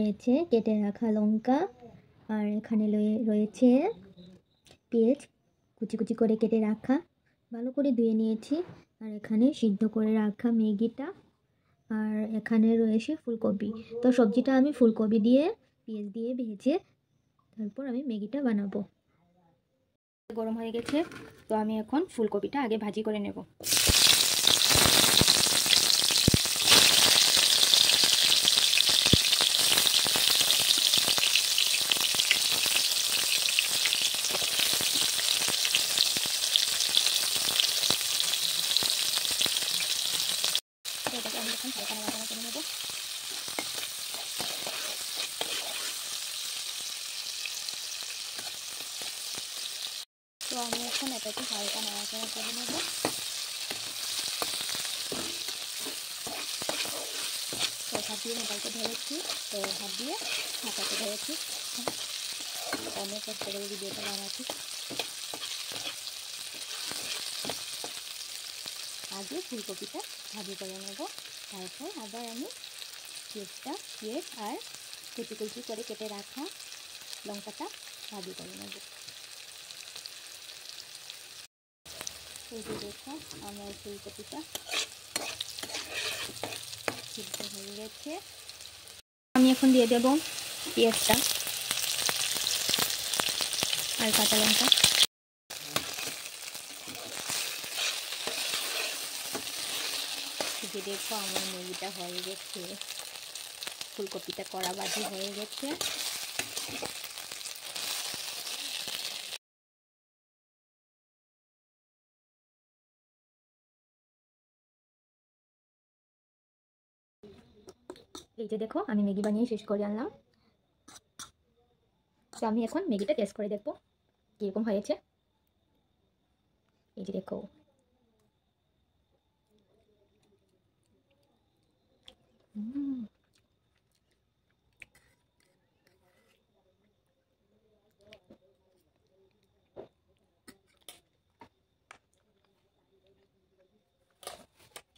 রয়েছে কেটে রাখা লঙ্কা, আর এখানে রয়েছে পেঁয়াজ কুচি কুচি করে কেটে রাখা, ভালো করে ধুয়ে নিয়েছি। আর এখানে সিদ্ধ করে রাখা ম্যাগিটা, আর এখানে রয়েছে ফুলকপি। তো সবজিটা আমি ফুলকপি দিয়ে পেঁয়াজ দিয়ে ভেজে তারপর আমি ম্যাগিটা বানাবো। গরম হয়ে গেছে, তো আমি এখন ফুলকপিটা আগে ভাজি করে নেব। এটাকে আমি এখন হালকা নাড়াচাড়া করে নেব। তো আমি এখন এটাকে হালকা নাড়াচাড়া করে নেব। তো হাত দিয়ে মোবাইলটা ধরেছি, তো হাত দিয়ে হাতাতে ধরেছি, অনেক কষ্ট করে ভিডিওটা বানাচ্ছি। আগে ফুলকপিটা ভাজি করে নেব, তারপর আবার আমি পেঁয়াজ আর কুচি কুচি করে কেটে রাখা লঙ্কাটা ভাজি করে নেব। এই যে দেখো আমার ফুলকপিটা সিদ্ধ হয়ে গেছে। আমি এখন দিয়ে দেব পেঁয়াজটা আর কাঁচা লঙ্কা। যে দেখো আমার ম্যাগিটা হয়ে গেছে, ফুলকপিটা কড়া ভাজি হয়ে গেছে। এই যে দেখো আমি ম্যাগি বানিয়ে শেষ করে আনলাম। তো আমি এখন ম্যাগিটা টেস্ট করে দেখবো কীরকম হয়েছে। এই যে দেখো,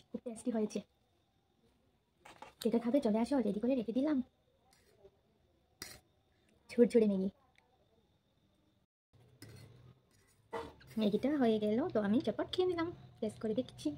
খুব টেস্টি হয়েছে। যেটা খাবে চলে আসো, রেডি করে রেখে দিলাম ঝুরঝুরে ম্যাগি। ম্যাগিটা হয়ে গেল, তো আমি চটপট খেয়ে নিলাম, টেস্ট করে দেখছি।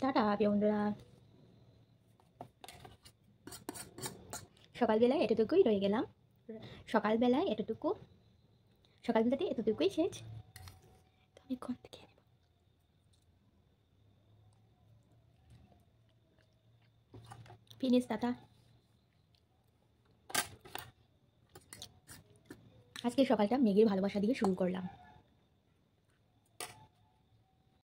টাটা বন্ধুরা, সকালবেলায় এতটুকুই রয়ে গেলাম। সকালবেলাতে এতটুকুই শেষ। তো আমি কোন থেকে ফিনিশ, টাটা। আজকে সকালটা ম্যাগির ভালোবাসা দিয়ে শুরু করলাম।